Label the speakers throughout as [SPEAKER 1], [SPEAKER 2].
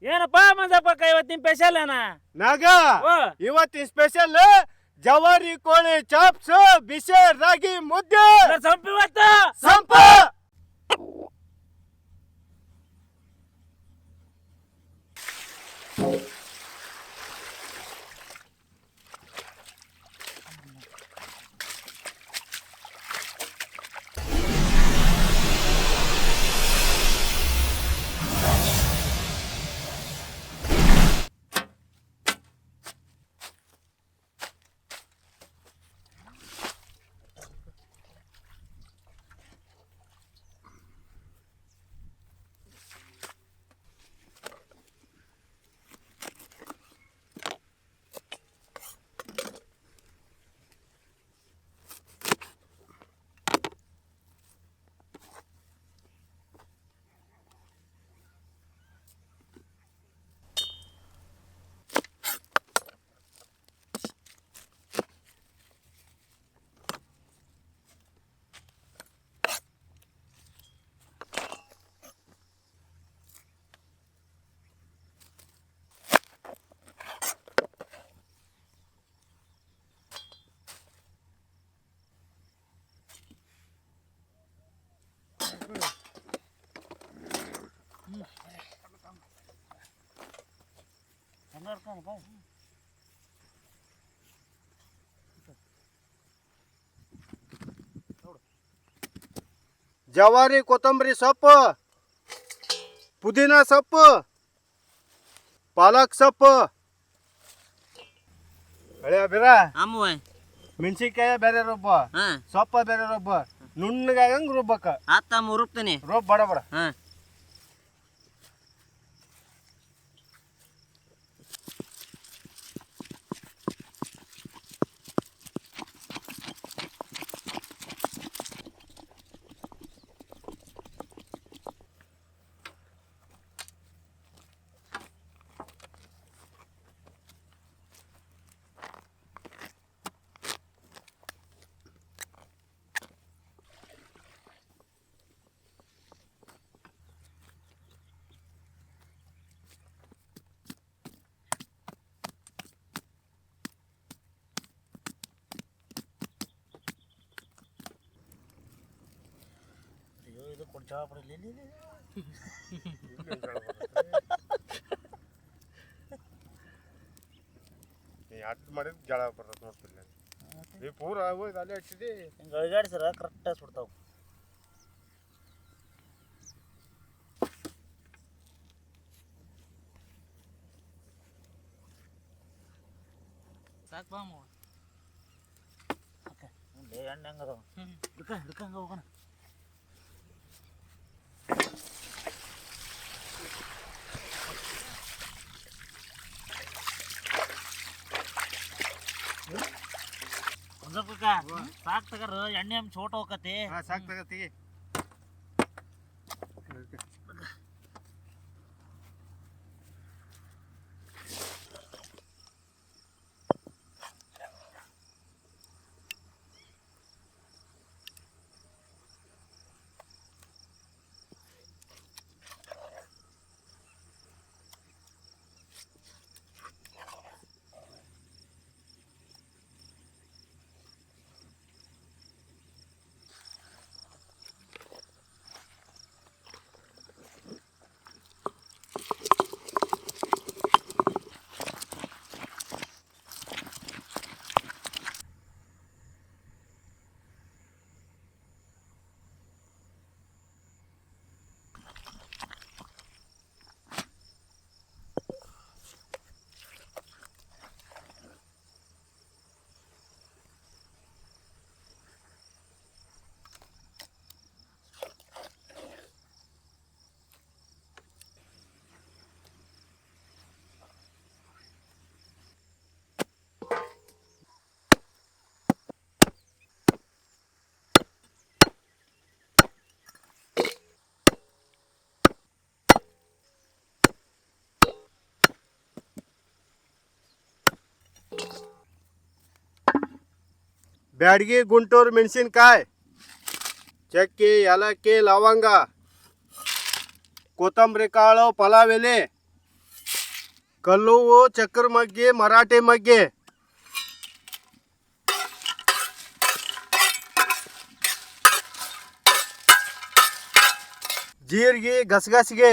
[SPEAKER 1] ಏನಪ್ಪ ಮಂಜಪ್ಪ ಇವತ್ತಿನ ಸ್ಪೆಷಲ್ ಅಣ್ಣ
[SPEAKER 2] ನಾಗ
[SPEAKER 1] ಓ
[SPEAKER 2] ಇವತ್ತಿನ ಸ್ಪೆಷಲ್ ಜವಾರಿ ಕೋಳಿ ಚಾಪ್ಸ್ ಬಿಸಿ ರಾಗಿ ಮುದ್ದೆ
[SPEAKER 1] ಸಂಪು ಇವತ್ತು
[SPEAKER 2] ಸಂಪ ಜವಾರಿ ಕೊತ್ತಂಬರಿ ಸೊಪ್ಪು ಪುದೀನ ಸೊಪ್ಪು ಪಾಲಕ್ ಸೊಪ್ಪು ಹಳೆ ಬಿರ
[SPEAKER 1] ಅಮ್ಮವ
[SPEAKER 2] ಮೆಣಸಿನ್ಕಾಯ ಬೇರೆ ರುಬ್ಬ ಸೊಪ್ಪ ಬೇರೆ ರುಬ್ಬ ನುಣ್ಣಗಾಗಂಗ್ ರುಬ್ಬಕ್ಕ
[SPEAKER 1] ಆತ ಮುರುಪ್ತೀನಿ
[SPEAKER 2] ರುಬ್ಬ ಬಡ ಬಡ
[SPEAKER 1] ಜಳ ಪಡಲಿ
[SPEAKER 2] ಅಷ್ಟು ಮಾಡಿದ್ ಜಳ ಬರ್ತದೆ ನೋಡ್ತಿಲ್ಲ ಈ ಪೂರ ಹೋಯ್ತು ಅಲ್ಲೇ ಹಚ್ಚಿದಿ
[SPEAKER 1] ಹಿಂಗೆ ಅಳಿಗಾಡ್ಸರ ಕರೆಕ್ಟಾಗಿ ಸುಡ್ತಾವೆ ಸಾಕು ಬಾ ಅಮ್ಮ ಓಕೆ ಎಣ್ಣೆ ಹೆಂಗದವ ಹಿಡ್ಕಂಗ ಹೋಗೋಣ ಸಾಕ್ ತಗರ ಎಣ್ಣೆ ಚೋಟ ಹೋಗತಿ
[SPEAKER 2] ಸಾಕ್ ತಗತಿ ಬ್ಯಾಡಗಿ ಗುಂಟೂರು ಮೆಣಸಿನಕಾಯಿ ಚಕ್ಕಿ ಏಲಕ್ಕಿ ಲವಂಗ ಕೊತ್ತಂಬರಿ ಕಾಳು ಪಲಾವ್ ಎಲೆ ಕಲ್ಲುವು ಚಕ್ರ ಮಗ್ಗಿ ಮರಾಠಿ ಮಗ್ಗಿ ಜೀರಿಗೆ ಗಸಗಸಿಗೆ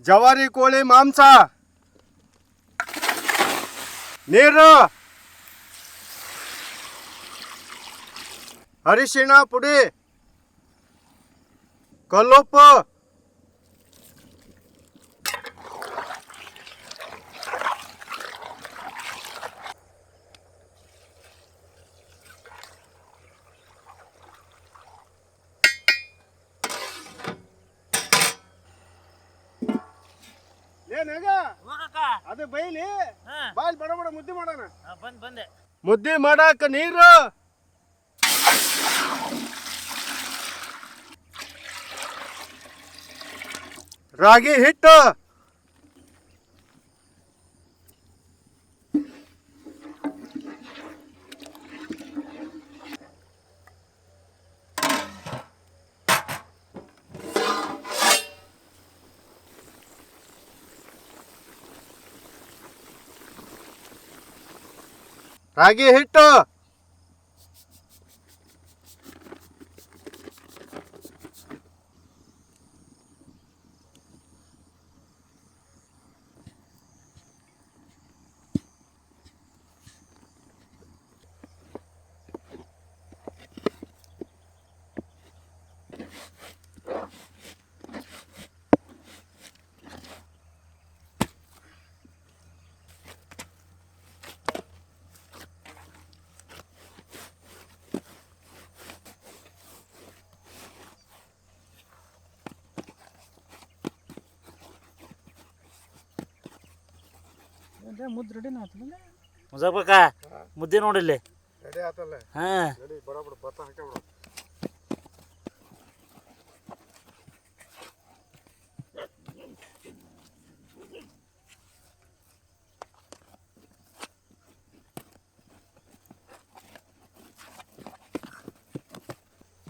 [SPEAKER 2] ಜವಾರಿ ಕೋಳಿ ಮಾಂಸ ನೀರು ಅರಿಶಿಣ ಪುಡಿ ಕಲ್ಲುಪ್ಪು ಅದೇ ಬೈಲಿ ಬಾಯ್ ಬಡ ಬಡ ಮುದ್ದೆ ಮಾಡೋಣ.
[SPEAKER 1] ಬಂದೆ
[SPEAKER 2] ಮುದ್ದೆ ಮಾಡಾಕ ನೀರು ರಾಗಿ ಹಿಟ್ಟು ರಾಗಿ ಹಿಟ್ಟು
[SPEAKER 1] ಮುದ್ದೆ ರೆಡಿನ ಆತಲ್ಲ ಮುಜಾಬಕ್ಕ ಮುದ್ದೆ ನೋಡಿಲ್ಲಿ
[SPEAKER 2] ರೆಡಿ ಆತಲ್ಲ.
[SPEAKER 1] ಹಾ
[SPEAKER 2] ರೆಡಿ ಬರೋಬ್ಬರ ಭತ್ತ ಹಾಕ್ಬಿಡು.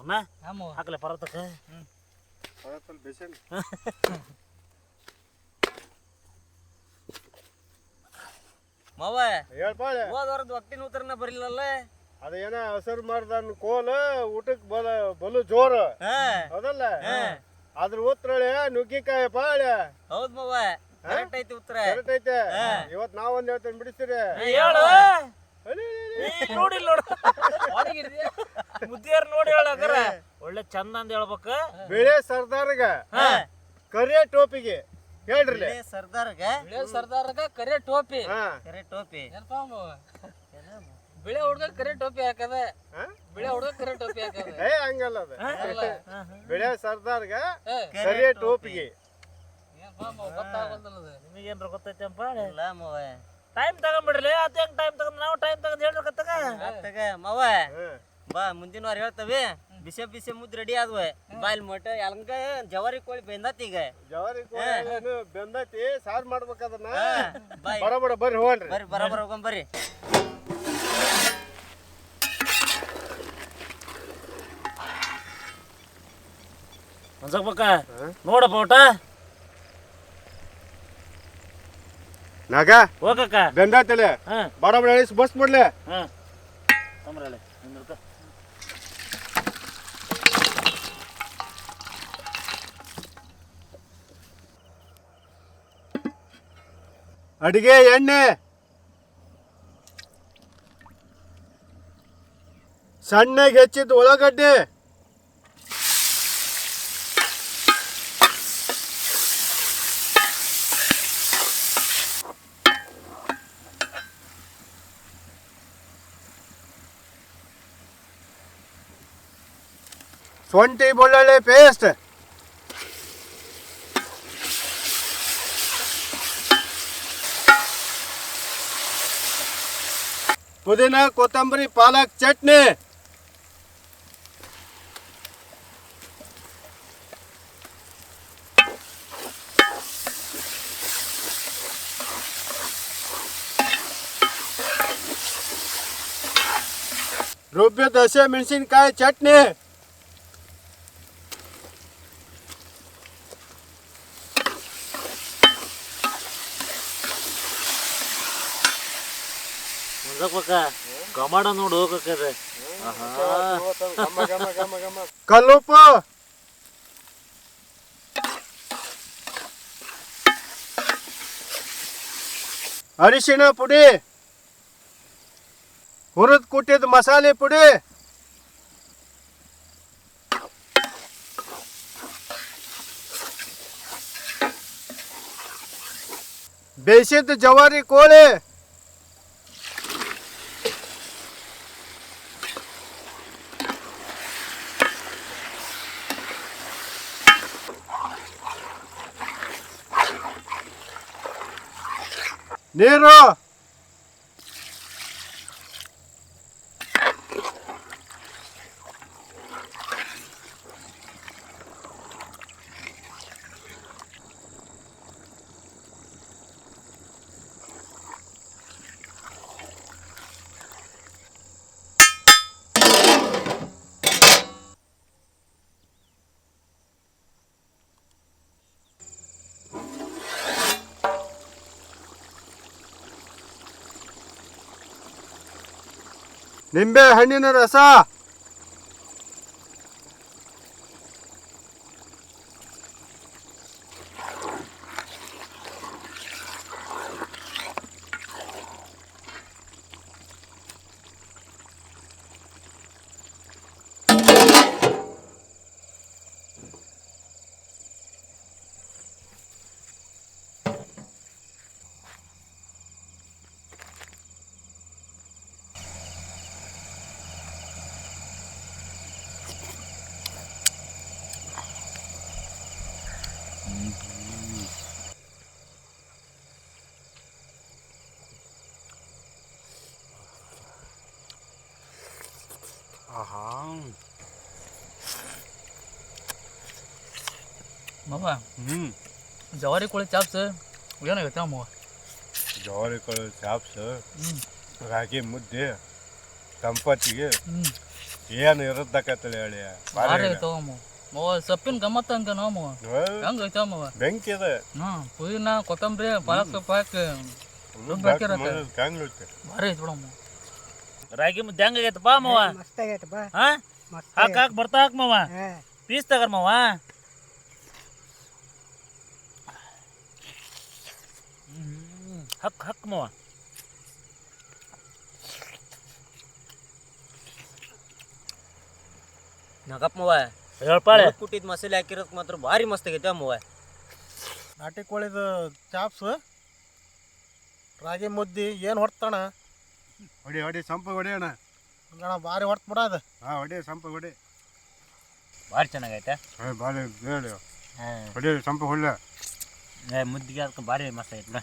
[SPEAKER 1] ಅಮ್ಮ ಹಾಕಲೆ ಪರತಕ್ಕ
[SPEAKER 2] ಪರತಲ್ಲಿ ಬೇಸನ್
[SPEAKER 3] ಮಾವ
[SPEAKER 2] ಹೇಳ್ಪಾಳೆ
[SPEAKER 3] ಹೋದವರದ್ದು ಒಟ್ಟಿನ ಉತ್ತರನ ಬರಲಿಲ್ಲ.
[SPEAKER 2] ಅದೇನ ಹಸರು ಮಾರ್ದನ್ ಕೋಲ ಊಟಕ್ಕೆ ಬಲು ಜೋರು ಹೌದಲ್ಲ. ಅದ್ರ ಉತ್ತರ ನುಗ್ಗಿಕಾಯಿ ಪಾಳೆ.
[SPEAKER 3] ಹೌದ್ ಮಾವ ಕರೆಕ್ಟ್ ಐತಿ ಉತ್ತರ.
[SPEAKER 2] ಕರೆಕ್ಟ್ ಐತೆ. ಇವತ್ ನಾವೊಂದ್ ಹೇಳ್ತೇನೆ ಬಿಡಿಸ್ತೀರಿ.
[SPEAKER 1] ಹೇಳು ನೋಡಿಲ್ಲ ಮುದ್ದಿಯಾರ ನೋಡಿ ಹೇಳಕ್ರ ಒಳ್ಳೆ ಚಂದ ಅಂದ ಹೇಳ್ಬೇಕ.
[SPEAKER 2] ಬಿಳೆ ಸರ್ದಾರ್ಗ ಕರಿಯ ಟೋಪಿಗೆ ಹೇಳ್ರಿ.
[SPEAKER 3] ಸರ್ದಾರ್ಗ ಕರೆ ಟೋಪಿ. ಕರೆ ಟೋಪಿ ಬಿಳೆ ಹುಡ್ಗ ಕರೆ ಟೋಪಿ ಹಾಕದ. ಬಿಳೆ ಹುಡ್ಗ ಕರೆ ಟೋಪಿ ಹಾಕದ.
[SPEAKER 2] ಹಂಗಲ್ಲ ಅದ. ಬಿಳೆ ಸರ್ದಾರ್ಗ ಕರಿಯ ಟೋಪಿಗೆ
[SPEAKER 1] ನಿಮಗೇನ್ರ ಗೊತ್ತೈತಂಪ.
[SPEAKER 3] ಇಲ್ಲ ಮಾವ
[SPEAKER 1] ಟೈಮ್ ತಗೊಂಡ್ಬಿಡ್ರಿ. ಅದ ಹೆಂಗ್ ಟೈಮ್ ತಗೊಂಡ್ ನಾವು ಟೈಮ್ ತಗೊಂಡ್ ಹೇಳ್ಬೇಕತ್ತಾಗ
[SPEAKER 3] ಮಾವ ಬಾ ಮುಂದಿನ ವಾರ ಹೇಳ್ತವಿ. ಬಿಸಿ ಬಿಸಿ ಮುದ್ದೆ ರೆಡಿ ಆದ್ವ. ಬಾಯ್ಲ್ ಮೊಟ್ಟ ಎಲ್ಗ ಜವಾರಿ ಕೋಳಿ ಬೆಂದತ್. ಈಗ
[SPEAKER 2] ಜವಾರಿ ಕೋಳಿ ಬೆಂದತಿ ಸಾರ್ ಮಾಡ್ಬೇಕದನ್ನ. ಬರಬರ ಬರ್ರಿ ಹೋಗ್ರಿ.
[SPEAKER 3] ಬರ್ರಿ ಬರಬರ ಹೋಗಂ ಬರ್ರಿ.
[SPEAKER 1] ಅನ್ಸಕ್ಬೇಕ ನೋಡಪ್ಪ ಊಟ
[SPEAKER 2] ನಾಗ
[SPEAKER 1] ಹೋಗಕ್ಕ
[SPEAKER 2] ಬೆಂದಾತಲೆ ಬಡ ಬಡ ಇಳಿಸಿ ಬಸ್ ಬಿಡ್ಲೆ. ಅಡಿಗೆ ಎಣ್ಣೆ ಸಣ್ಣಗೆ ಹೆಚ್ಚಿದ ಉಳ್ಳಾಗಡ್ಡಿ ಶುಂಠಿ ಬೆಳ್ಳುಳ್ಳಿ ಪೇಸ್ಟ್, ಪುದೀನ ಕೊತ್ತಂಬರಿ ಪಾಲಕ್ ಚಟ್ನಿ, ರುಬ್ಬಿದ ಹಸಿ ಮೆಣಸಿನ್ಕಾಯಿ ಚಟ್ನಿ,
[SPEAKER 1] ಮುಂದಕ್ಕ ಗಮಾಡ ನೋಡಿ ಹೋಗಕ್ಕೆ
[SPEAKER 2] ಕಲ್ಲುಪ್ಪು, ಅರಿಶಿಣ ಪುಡಿ, ಹುರಿದು ಕುಟ್ಟಿದ ಮಸಾಲೆ ಪುಡಿ, ಬೇಯಿಸಿದ ಜವಾರಿ ಕೋಳಿ, ನೀರು, ನಿಂಬೆ ಹಣ್ಣಿನ ರಸ,
[SPEAKER 4] ಮಾವ ಜವಾರಿ ಕೋಳಿ ಚಾಪ್ಸ್ ಏನಾಗೈತೆ ಮಾವ?
[SPEAKER 2] ಜವಾರಿ ಕೋಳಿ ಚಾಪ್ಸ್, ರಾಗಿ ಮುದ್ದೆ, ತಂಪತ್ತಿಗೆ ಏನು ಇರದ್ದಕ್ಕತ್ತಲ್ಲ ಹೇಳಿ
[SPEAKER 4] ಭಾರಿ ಐತವ ಮಾವ. ಸೊಪ್ಪಿನ ಗಮ್ಮತ್ತ ಹಂಗ ನಾವು ಮಾವ ಹೆಂಗ ಐತವ ಮಾವ?
[SPEAKER 2] ಬೆಂಕಿ ಇದೆ.
[SPEAKER 4] ಪುದೀನ ಕೊತ್ತಂಬರಿ ಪಾಲಕ್ ಸೊಪ್ಪು ಹಾಕಿ ಭಾರಿ ಐತಿ ಬಿಡ ಮಾವ.
[SPEAKER 1] ರಾಗಿ ಮುದ್ದೆ ಹೆಂಗಾಗೈತಪ್ಪ ಮಾವ?
[SPEAKER 5] ಮಸ್ತ್ ಆಗೈತಪ್ಪ.
[SPEAKER 1] ಹಾಕ್ ಹಾಕ್ ಬರ್ತಾ ಹಾಕ್ ಮಾವ, ಪೀಸ್ ತಗರ್ ಮಾವ. ಹಕ್ ಹಕ್ ಮಾವ.
[SPEAKER 3] ನಗಪ್ಪ ಮವ
[SPEAKER 1] ಹೇಳ್ಪಾಳೆ
[SPEAKER 3] ಕುಟ್ಟಿದ ಮಸಾಲೆ ಹಾಕಿರೋದಕ್ಕೆ ಮಾತ್ರ ಭಾರಿ ಮಸ್ತ್ ಆಗೈತೆ ಮವ.
[SPEAKER 6] ನಾಟಿ ಕೋಳಿದು ಚಾಪ್ಸ್, ರಾಗಿ ಮುದ್ದೆ ಏನು ಹೊಡ್ತಾಣ
[SPEAKER 2] ಹೊಡಿ ಹೊಡಿ ಸಂಪ ಹೊಡಿಯೋಣ.
[SPEAKER 6] ಗಣ ಭಾರಿ ಹೊಡ್ತ ಬಿಡೋದು.
[SPEAKER 2] ಹೊಡಿ ಸಂಪ ಹೊಡಿ.
[SPEAKER 1] ಭಾರಿ ಚೆನ್ನಾಗೈತೆ.
[SPEAKER 2] ಭಾರಿ ಹೇಳಿ ಹೊಡಿ ಸಂಪ ಹೊಡ್ಲ.
[SPEAKER 1] ಮುದ್ದಿಗೆ ಅದಕ್ಕೆ ಭಾರಿ ಮಸ್ತ್ ಐತೆ ಬಿಡ.